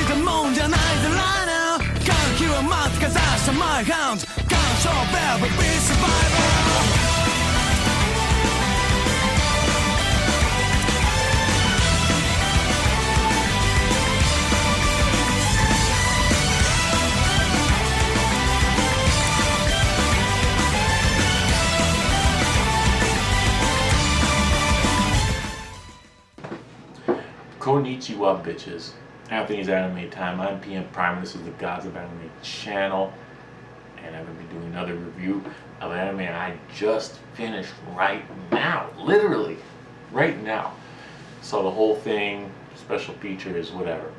がもんじゃないぜ right now 歓喜は待つかざしたマイハンド感傷ベルベビーサバイバーKonnichiwa, bitches. Anthony's Anime Time. I'm PM Prime. This is the Gods of Anime channel. And I'm going to be doing another review of anime I just finished right now. Literally, right now. Saw the whole thing, special features, whatever.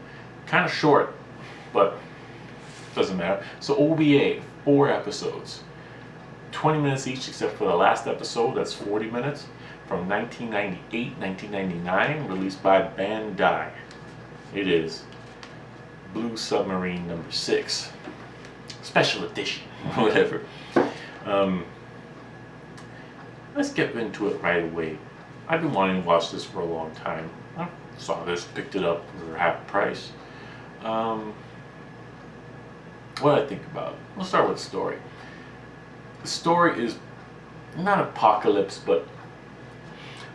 Kind of short, but doesn't matter. So OVA, 4 episodes. 20 minutes each except for the last episode, that's 40 minutes. From 1998-1999, released by Bandai. It is Blue Submarine number 6. Special edition, whatever. Let's get into it right away. I've been wanting to watch this for a long time. I saw this, picked it up for half price. What do I think about it? We'll start with the story. The story is not apocalypse, but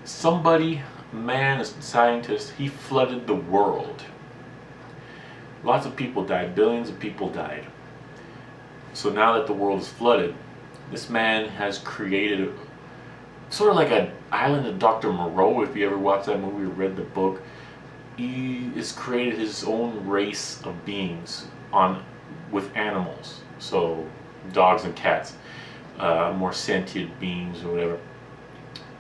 somebody, a man, a scientist, he flooded the world. Lots of people died, billions of people died. So now that the world is flooded, this man has created sort of like an island of Dr. Moreau, if you ever watched that movie or read the book. He has created his own race of beings with animals, so dogs and cats, more sentient beings or whatever.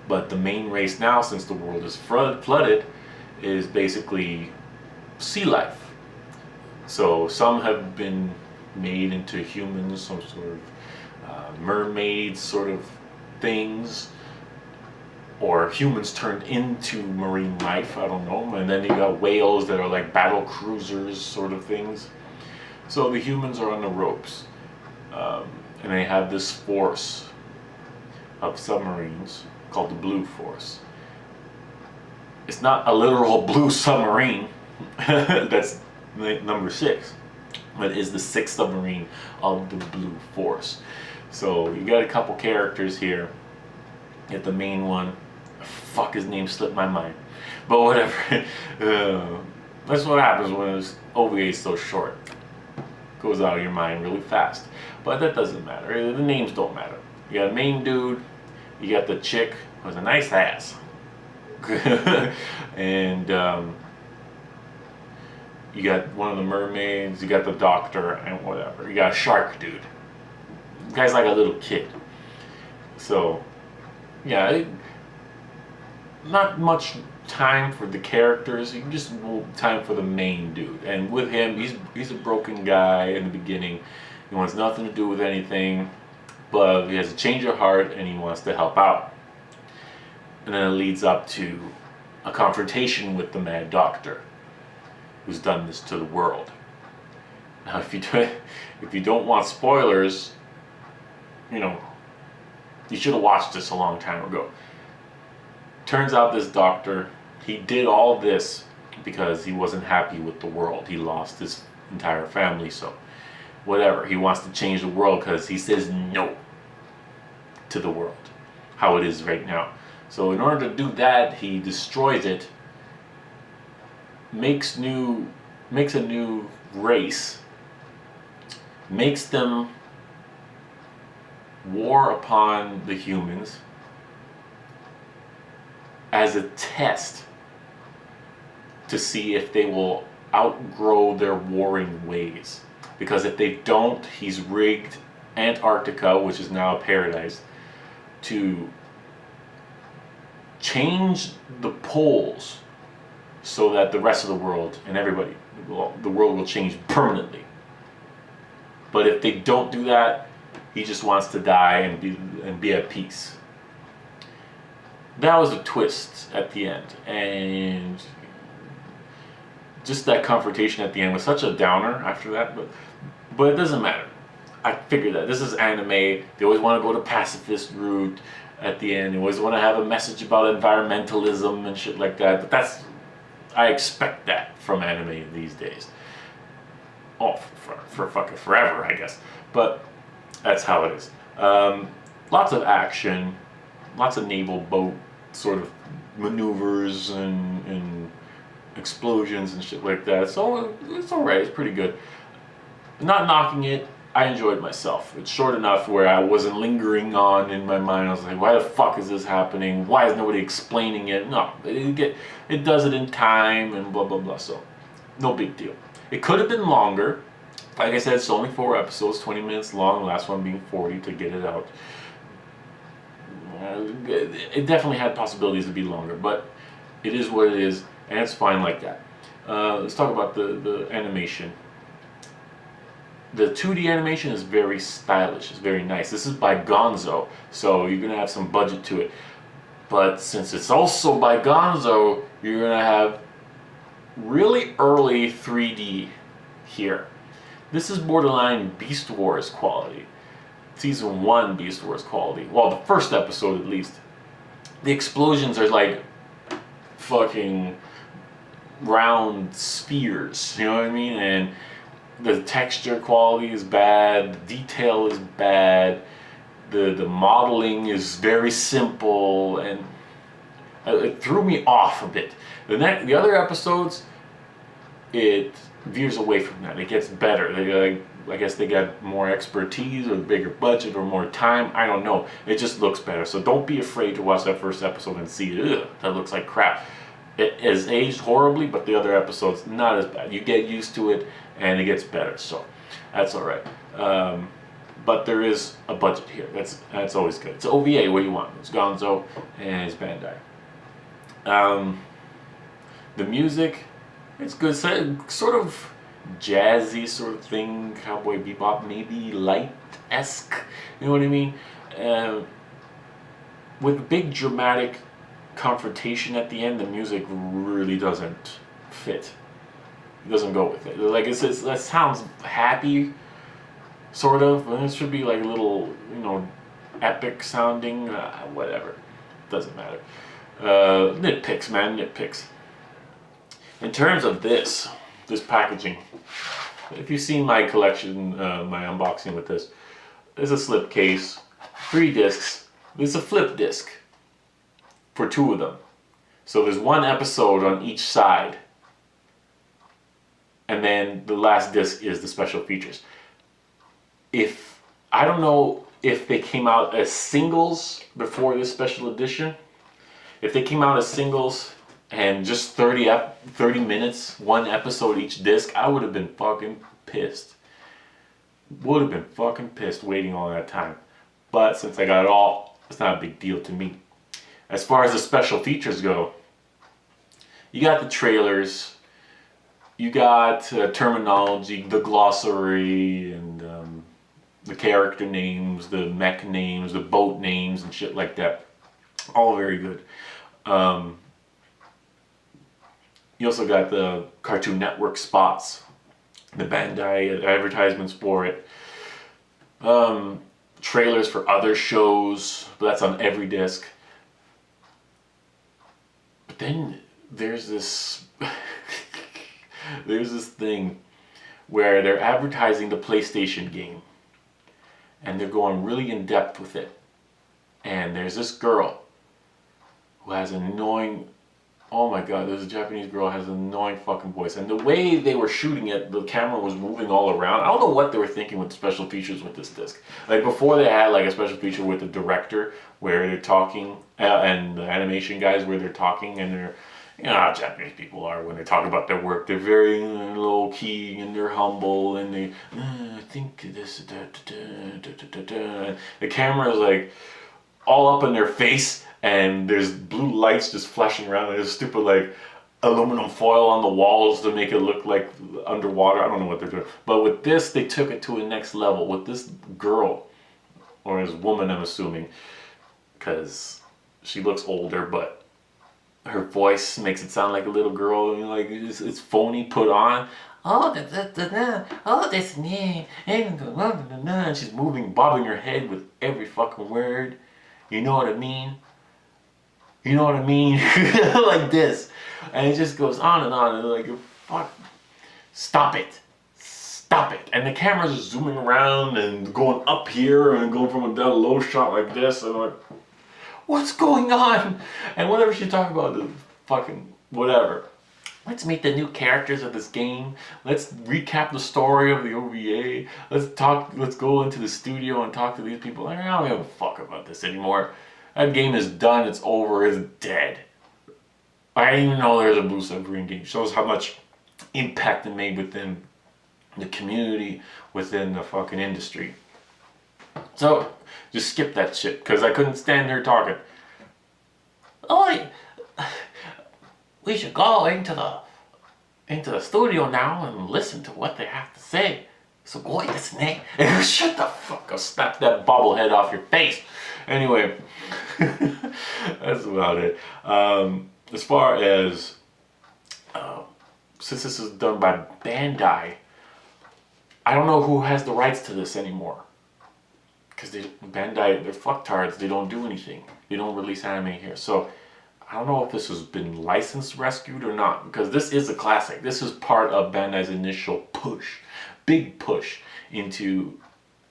But the main race now, since the world is flooded, is basically sea life. So some have been made into humans, some sort of mermaids sort of things, or humans turned into marine life, I don't know. And then you got whales that are like battle cruisers sort of things. So the humans are on the ropes, and they have this force of submarines called the Blue Force. It's not a literal blue submarine, that's number 6, but it is the 6th submarine of the Blue Force. So you got a couple characters here. You got the main one, fuck, his name slipped my mind, but whatever. That's what happens when this OVA is so short. Goes out of your mind really fast, but that doesn't matter. The names don't matter. You got a main dude, you got the chick with a nice ass, and you got one of the mermaids, you got the doctor, and whatever. You got a shark dude. The guy's like a little kid. So, yeah, not much time for the characters. Just time for the main dude. And with him, he's a broken guy in the beginning. He wants nothing to do with anything, but he has a change of heart and he wants to help out. And then it leads up to a confrontation with the Mad Doctor, who's done this to the world. Now, if you don't want spoilers, you should have watched this a long time ago. Turns out this doctor, he did all this because he wasn't happy with the world. He lost his entire family, so whatever. He wants to change the world because he says no to the world, how it is right now. So in order to do that, he destroys it, makes a new race, makes them war upon the humans as a test to see if they will outgrow their warring ways. Because if they don't, he's rigged Antarctica, which is now a paradise, to change the poles so that the rest of the world and everybody, the world will change permanently. But if they don't do that, he just wants to die and be at peace. That was a twist at the end, and just that confrontation at the end was such a downer after that, but it doesn't matter. I figured that this is anime. They always want to go to pacifist route at the end. They always want to have a message about environmentalism and shit like that. But I expect that from anime these days. Oh, for fucking forever, I guess. But that's how it is. Lots of action, lots of naval boat sort of maneuvers and explosions and shit like that. So it's alright, it's pretty good. Not knocking it, I enjoyed myself. It's short enough where I wasn't lingering on in my mind. I was like, why the fuck is this happening? Why is nobody explaining it? No, it does it in time and blah blah blah. So no big deal. It could have been longer. Like I said, it's only 4 episodes, 20 minutes long. The last one being 40 to get it out. It definitely had possibilities to be longer, but it is what it is, and it's fine like that. Let's talk about the animation. The 2D animation is very stylish. It's very nice. This is by Gonzo, so you're gonna have some budget to it. But since it's also by Gonzo, you're gonna have really early 3D here. This is borderline Beast Wars quality. Season 1 Beast Wars quality. Well, the first episode at least. The explosions are like fucking round spheres, you know what I mean? And the texture quality is bad, the detail is bad, the modeling is very simple, and it threw me off a bit. The other episodes, it veers away from that. It gets better. I guess they got more expertise or bigger budget or more time. I don't know. It just looks better. So don't be afraid to watch that first episode and see, ugh, that looks like crap. It has aged horribly, but the other episodes, not as bad. You get used to it, and it gets better. So that's all right. But there is a budget here. That's always good. It's OVA, what you want. It's Gonzo, and it's Bandai. The music, it's good. Sort of jazzy sort of thing, Cowboy Bebop, maybe light-esque. You know what I mean? With big dramatic confrontation at the end, the music really doesn't fit. It doesn't go with it. Like that sounds happy, sort of, but it should be like a little, epic sounding. Whatever, doesn't matter. Nitpicks, man, nitpicks. In terms of this packaging, if you've seen my collection, my unboxing with this, there's a slip case, 3 discs. There's a flip disc for 2 of them. So there's 1 episode on each side. And then the last disc is the special features. I don't know if they came out as singles before this special edition. If they came out as singles and just 30 minutes, 1 episode each disc, I would have been fucking pissed. Would have been fucking pissed waiting all that time. But since I got it all, it's not a big deal to me. As far as the special features go, you got the trailers, you got terminology, the glossary, and the character names, the mech names, the boat names, and shit like that. All very good. You also got the Cartoon Network spots, the Bandai advertisements for it, trailers for other shows, but that's on every disc. But then there's this thing where they're advertising the PlayStation game, and they're going really in depth with it. And there's this girl who has an annoying, oh my god, there's a Japanese girl who has an annoying fucking voice. And the way they were shooting it, the camera was moving all around. I don't know what they were thinking with the special features with this disc. Like before they had like a special feature with the director where they're talking, and the animation guys where they're talking and they're, how Japanese people are when they talk about their work. They're very low key and they're humble and they, I think this, the camera is like all up in their face and there's blue lights just flashing around. There's stupid like aluminum foil on the walls to make it look like underwater. I don't know what they're doing. But with this, they took it to a next level. With this girl, or this woman I'm assuming, because she looks older, but her voice makes it sound like a little girl, like it's phony put on. Oh, this name, and she's moving, bobbing her head with every fucking word. You know what I mean? You know what I mean? Like this, and it just goes on and like, fuck, stop it. stop it. And the camera's just zooming around and going up here and going from a down low shot like this. And I'm like, what's going on? And whatever she talked about, the fucking whatever. Let's meet the new characters of this game. Let's recap the story of the OVA. Let's go into the studio and talk to these people. I don't give a fuck about this anymore. That game is done, it's over, it's dead. I didn't even know there's a Blue Submarine game. Shows how much impact it made within the community, within the fucking industry. So, just skip that shit, because I couldn't stand her talking. Oh, we should go into the studio now and listen to what they have to say. So go listen. Shut the fuck up, snap that bobblehead off your face. Anyway, that's about it. As far as, since this is done by Bandai, I don't know who has the rights to this anymore. Because Bandai, they're fucktards, they don't do anything. They don't release anime here. So, I don't know if this has been licensed, rescued, or not, because this is a classic. This is part of Bandai's initial push, big push into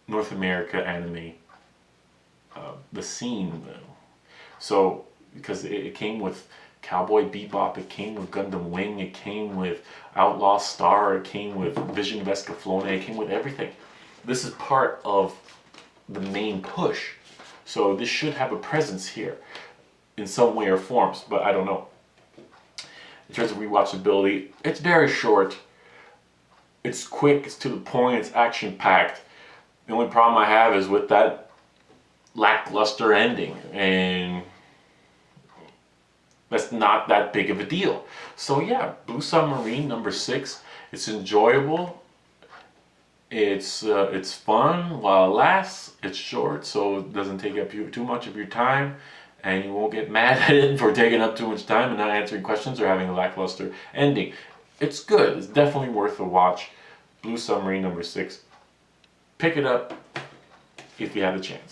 North America anime, the scene. So, because it came with Cowboy Bebop, it came with Gundam Wing, it came with Outlaw Star, it came with Vision of Escaflowne, it came with everything. This is part of the main push. So this should have a presence here in some way or forms, but I don't know. In terms of rewatchability, it's very short. It's quick, it's to the point, it's action-packed. The only problem I have is with that lackluster ending, and that's not that big of a deal. So yeah, Blue Submarine #6. It's enjoyable. It's fun while it lasts. It's short, so it doesn't take up too much of your time, and you won't get mad at it for taking up too much time and not answering questions or having a lackluster ending. It's good. It's definitely worth a watch. Blue Submarine #6. Pick it up if you have the chance.